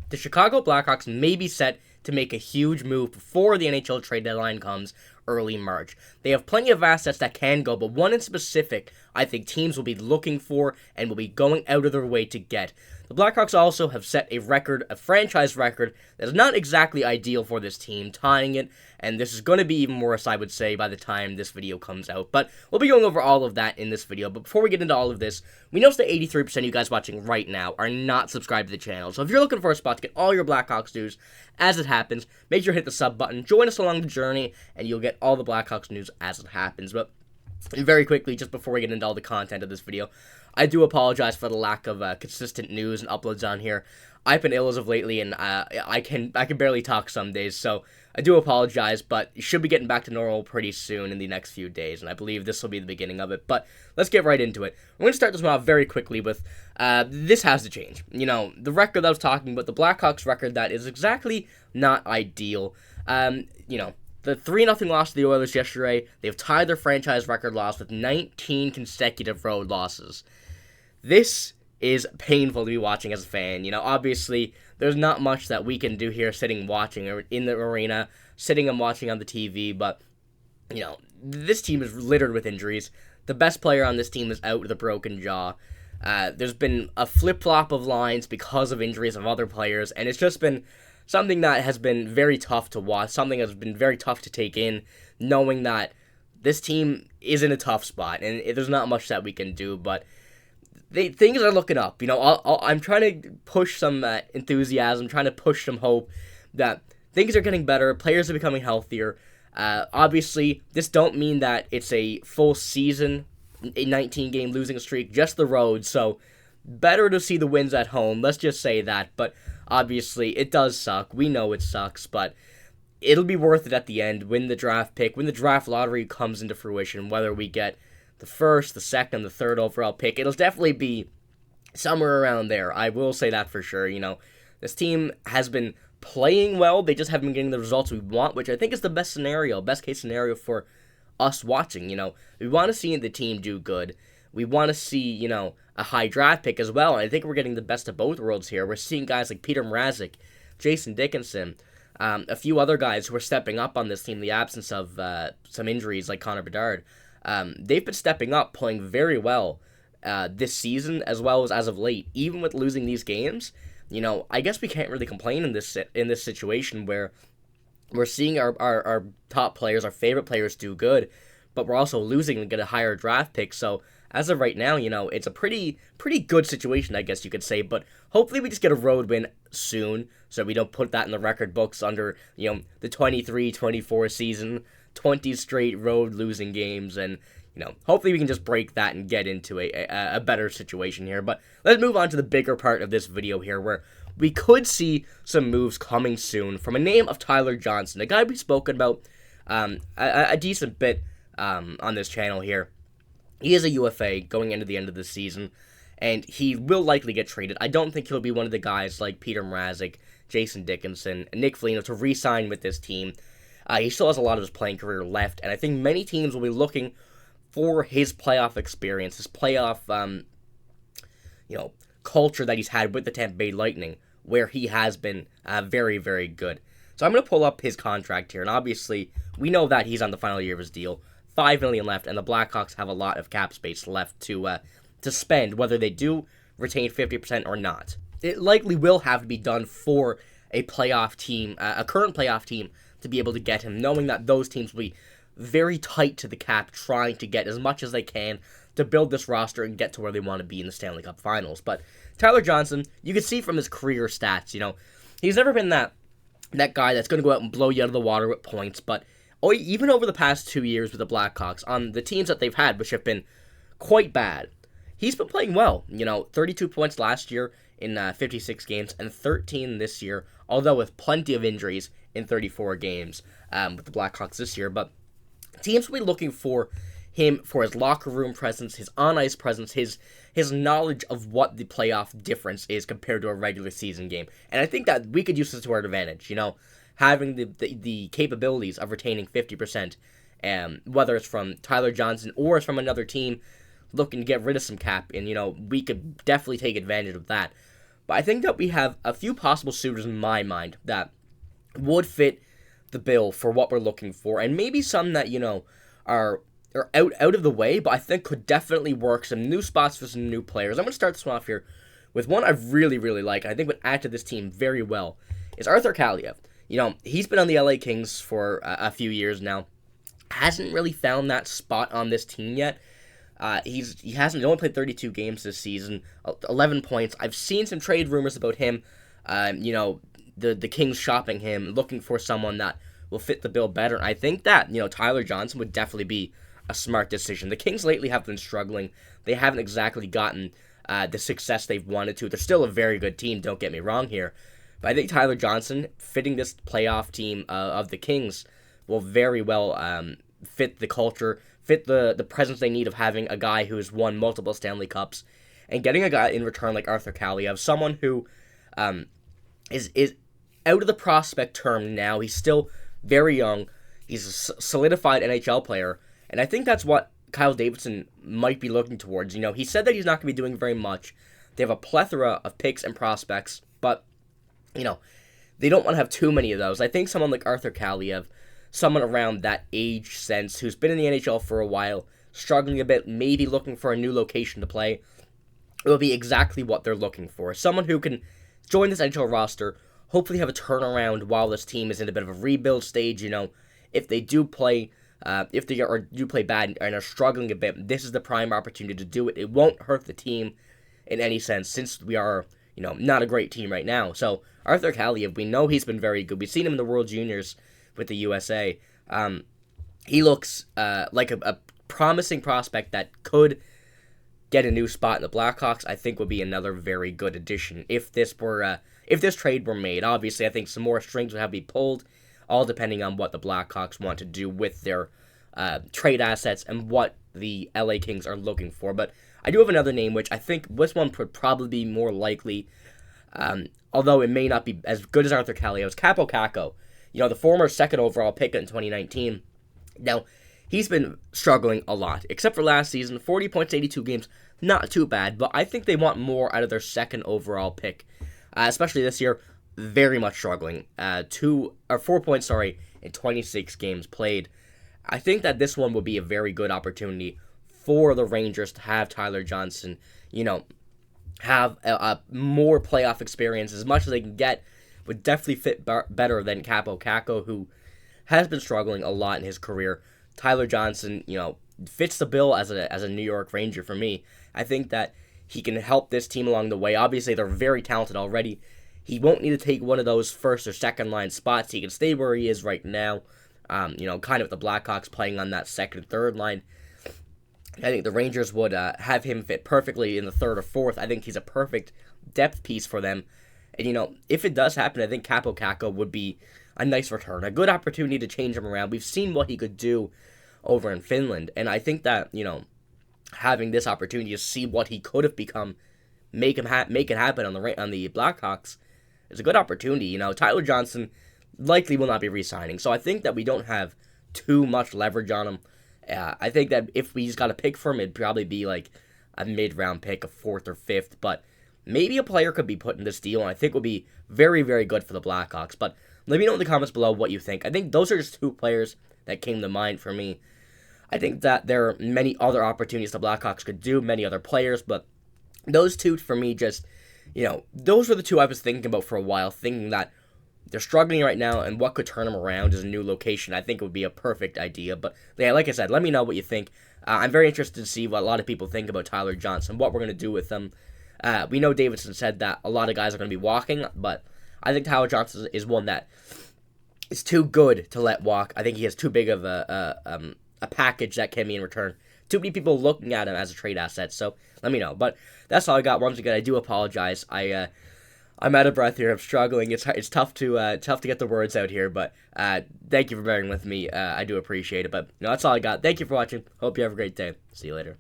The Chicago Blackhawks may be set to make a huge move before the NHL trade deadline comes early March. They have plenty of assets that can go, but one in specific I think teams will be looking for and will be going out of their way to get. The Blackhawks also have set a franchise record that is not exactly ideal for this team, tying it, and this is going to be even worse, I would say, by the time this video comes out. But we'll be going over all of that in this video. But before we get into all of this, we notice that 83% of you guys watching right now are not subscribed to the channel. So if you're looking for a spot to get all your Blackhawks news as it happens, make sure to hit the sub button, join us along the journey, and you'll get all the Blackhawks news as it happens. But very quickly, just before we get into all the content of this video, I do apologize for the lack of consistent news and uploads on here. I've been ill as of lately, and I can barely talk some days, so I do apologize, but you should be getting back to normal pretty soon in the next few days, and I believe this will be the beginning of it. But let's get right into it. We're going to start this one off very quickly with, this has to change. You know, the record that I was talking about, the Blackhawks record, that is exactly not ideal. You know, the 3-0 loss to the Oilers yesterday, they've tied their franchise record loss with 19 consecutive road losses. This is painful to be watching as a fan. You know, obviously, there's not much that we can do here sitting watching or in the arena, sitting and watching on the TV, but, you know, this team is littered with injuries. The best player on this team is out with a broken jaw. There's been a flip-flop of lines because of injuries of other players, and it's just been something that has been very tough to watch, something that's been very tough to take in, knowing that this team is in a tough spot, and there's not much that we can do, but things are looking up. You know, I'm trying to push some enthusiasm, trying to push some hope that things are getting better, players are becoming healthier. Obviously, this don't mean that it's a full season, a 19-game losing streak, just the road, so better to see the wins at home, let's just say that, but obviously, it does suck. We know it sucks, but it'll be worth it at the end. Win the draft pick, when the draft lottery comes into fruition, whether we get the first, the second, the third overall pick, it'll definitely be somewhere around there. I will say that for sure. You know, this team has been playing well. They just haven't been getting the results we want, which I think is the best case scenario for us watching. You know, we want to see the team do good. We want to see, you know, a high draft pick as well. And I think we're getting the best of both worlds here. We're seeing guys like Peter Mrazek, Jason Dickinson, a few other guys who are stepping up on this team in the absence of some injuries like Connor Bedard. They've been stepping up, playing very well this season as well as of late. Even with losing these games, you know, I guess we can't really complain in this situation where we're seeing our top players, our favorite players do good, but we're also losing and get a higher draft pick. So as of right now, you know, it's a pretty good situation, I guess you could say. But hopefully we just get a road win soon so we don't put that in the record books under, you know, the 23-24 season, 20 straight road losing games. And, you know, hopefully we can just break that and get into a better situation here. But let's move on to the bigger part of this video here, where we could see some moves coming soon from a name of Tyler Johnson, a guy we've spoken about a decent bit on this channel here. He is a UFA going into the end of the season, and he will likely get traded. I don't think he'll be one of the guys like Peter Mrazek, Jason Dickinson, and Nick Foligno to re-sign with this team. He still has a lot of his playing career left, and I think many teams will be looking for his playoff experience, his playoff, you know, culture that he's had with the Tampa Bay Lightning, where he has been very, very good. So I'm going to pull up his contract here, and obviously we know that he's on the final year of his deal. $5 million left, and the Blackhawks have a lot of cap space left to spend, whether they do retain 50% or not. It likely will have to be done for a playoff team, a current playoff team, to be able to get him, knowing that those teams will be very tight to the cap, trying to get as much as they can to build this roster and get to where they want to be in the Stanley Cup Finals. But Tyler Johnson, you can see from his career stats, you know, he's never been that guy that's going to go out and blow you out of the water with points, but even over the past 2 years with the Blackhawks, on the teams that they've had, which have been quite bad, he's been playing well. You know, 32 points last year in 56 games, and 13 this year, although with plenty of injuries in 34 games with the Blackhawks this year. But teams will be looking for him for his locker room presence, his on-ice presence, his knowledge of what the playoff difference is compared to a regular season game. And I think that we could use this to our advantage, you know, having the capabilities of retaining 50%, whether it's from Tyler Johnson or it's from another team looking to get rid of some cap, and, you know, we could definitely take advantage of that. But I think that we have a few possible suitors in my mind that would fit the bill for what we're looking for, and maybe some that, are out of the way, but I think could definitely work some new spots for some new players. I'm going to start this one off here with one I really, really like, and I think would add to this team very well, is Arthur Kaliyev. He's been on the LA Kings for a few years now. Hasn't really found that spot on this team yet. He only played 32 games this season, 11 points. I've seen some trade rumors about him. The Kings shopping him, looking for someone that will fit the bill better. I think that, Tyler Johnson would definitely be a smart decision. The Kings lately have been struggling. They haven't exactly gotten the success they've wanted to. They're still a very good team, don't get me wrong here. But I think Tyler Johnson, fitting this playoff team of the Kings, will very well fit the culture, fit the presence they need of having a guy who's won multiple Stanley Cups, and getting a guy in return like Arthur Kaliyev, someone who is out of the prospect term now. He's still very young. He's a solidified NHL player, and I think that's what Kyle Davidson might be looking towards. He said that he's not going to be doing very much. They have a plethora of picks and prospects, but, they don't want to have too many of those. I think someone like Arthur Kaliyev, someone around that age sense, who's been in the NHL for a while, struggling a bit, maybe looking for a new location to play, it will be exactly what they're looking for. Someone who can join this NHL roster, hopefully have a turnaround while this team is in a bit of a rebuild stage. If they do play, do play bad and are struggling a bit, this is the prime opportunity to do it. It won't hurt the team in any sense, since we are, not a great team right now. So Arthur Kaliyev, we know he's been very good. We've seen him in the World Juniors with the USA. He looks like a promising prospect that could get a new spot in the Blackhawks. I think would be another very good addition if this trade were made. Obviously, I think some more strings would have to be pulled, all depending on what the Blackhawks want to do with their trade assets and what the LA Kings are looking for. But I do have another name, which I think this one would probably be more likely, although it may not be as good as Arthur Kaliyev's, Kappo Kakko. The former second overall pick in 2019. Now, he's been struggling a lot, except for last season, 40 points, 82 games, not too bad, but I think they want more out of their second overall pick, especially this year, very much struggling. 4 points, in 26 games played. I think that this one would be a very good opportunity for the Rangers to have Tyler Johnson, have a more playoff experience as much as they can get. Would definitely fit better than Kappo Kakko, who has been struggling a lot in his career. Tyler Johnson, fits the bill as a New York Ranger for me. I think that he can help this team along the way. Obviously, they're very talented already. He won't need to take one of those first or second line spots. He can stay where he is right now. Kind of with the Blackhawks playing on that second, third line. I think the Rangers would have him fit perfectly in the third or fourth. I think he's a perfect depth piece for them. And, if it does happen, I think Kappo Kakko would be a nice return, a good opportunity to change him around. We've seen what he could do over in Finland, and I think that, having this opportunity to see what he could have become, make it happen on the Blackhawks, is a good opportunity. Tyler Johnson likely will not be re-signing, so I think that we don't have too much leverage on him. I think that if we just got a pick for him, it'd probably be like a mid-round pick, a fourth or fifth, but maybe a player could be put in this deal, and I think would be very, very good for the Blackhawks. But let me know in the comments below what you think. I think those are just two players that came to mind for me. I think that there are many other opportunities the Blackhawks could do, many other players, but those two for me just, those were the two I was thinking about for a while, thinking that they're struggling right now, and what could turn them around is a new location. I think it would be a perfect idea. But yeah, like I said, let me know what you think. I'm very interested to see what a lot of people think about Tyler Johnson, what we're going to do with them. We know Davidson said that a lot of guys are going to be walking, but I think Tyler Johnson is one that is too good to let walk. I think he has too big of a package that can be in return. Too many people looking at him as a trade asset, so let me know. But that's all I got. Once again, I do apologize. I'm out of breath here. I'm struggling. It's tough to get the words out here, but thank you for bearing with me. I do appreciate it. But that's all I got. Thank you for watching. Hope you have a great day. See you later.